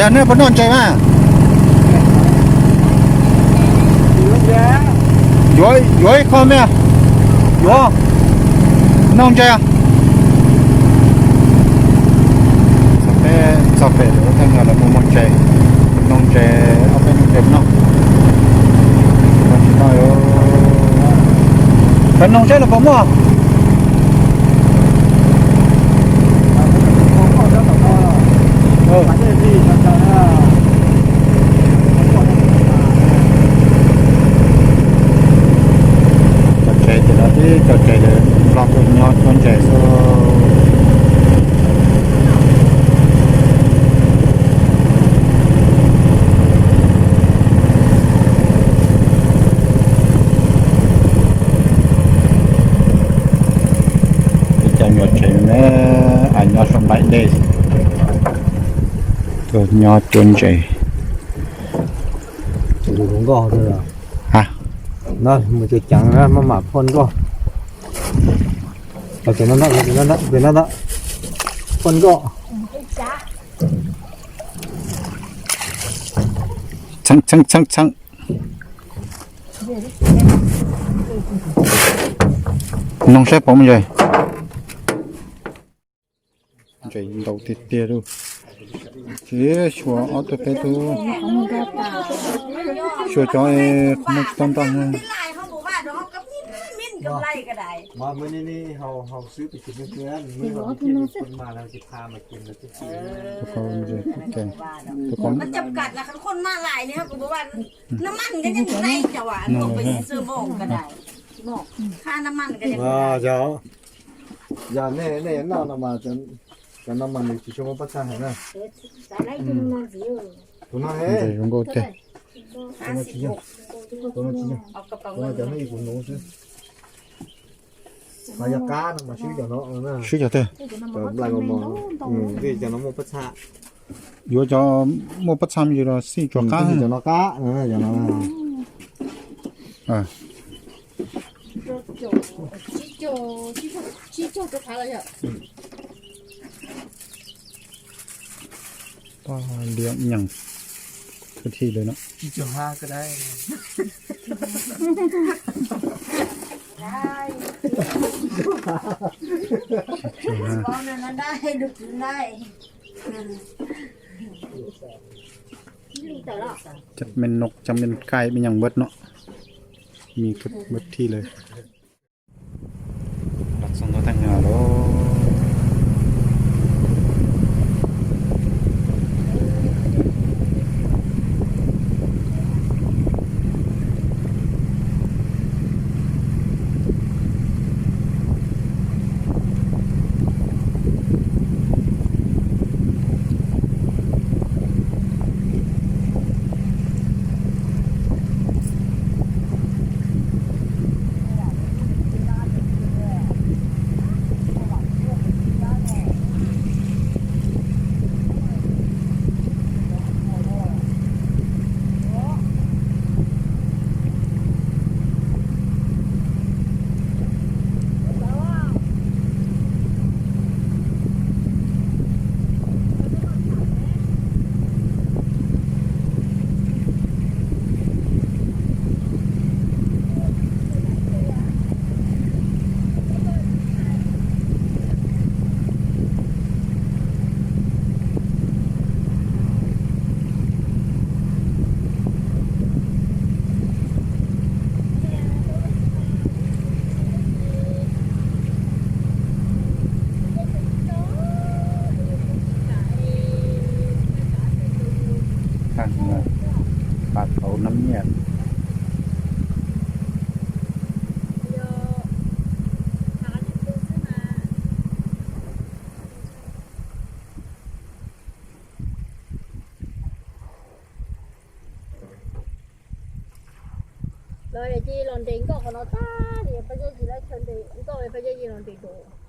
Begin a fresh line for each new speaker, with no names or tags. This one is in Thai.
giờ nữa vẫn non chơi mà dối dối không nè dối non chơi à sao phải nó thành là một món chè non chè ở bên đẹp nó bên non chè là có mua cho chạy để lọt được nhau con chạy số chạy nhỏ chạy nữa ảnh nhỏ xong bãi đây rồi nhỏ chôn chạy
đúng gò thôi à
hả
nó một cái trắng ra mà phân go ở cái nó đó phân go
chăng nông xếp bóng rồi chạy đầu tiệt tiệt luôn chứ chùa ở tôi phải tu chùa cho không tâm tâm
mà mớiนี่เขาซื้อไปกินเพื่อนเมื่อเรากินคนมาเราจะพามากินแล้วจะกิน
มันจำกัดนะคนมาหลายเนี่ยครับบอกว่าน้ำมันก็ยังอยู่ในจังหวะลงไปซื้อโมงก็ได้ค่าน้ำมันก็ยัง
เจ้าอย่าเน่น่าน้ำมันจะน้ำมันจะช่วยประชาชนนะตัวนั้นเฮ้ย
用过对
ตัวนั้นจะไม่คุณน้องซื้อมายาก้ามาซื้อจากน้องนะ
ซื้อจากเต้
จากลายมองที่จากน้องโมปัชชา
อยู่จากโมปัชชามอยู่แล้วสี่จากก้า
จากน้องก้าจากน้อง
就爬了下
ป้าเลี้ยงอย่างทุกทีเลยเนาะ
จะห้าก็ได้
ป้อนนั้นได้ดูได้
จะเป็นนกจะเป็นไก่เป็นอย่างเบิดเนาะมีทุกเบิดที่เลยหลักสองตัวแต่งงานแล้วปากเขาน้ำเงียบ
rồi để chi lần đến có nó ta thì bây giờ chỉ là chân thì cũng tôi bây giờ gì lần đến đồ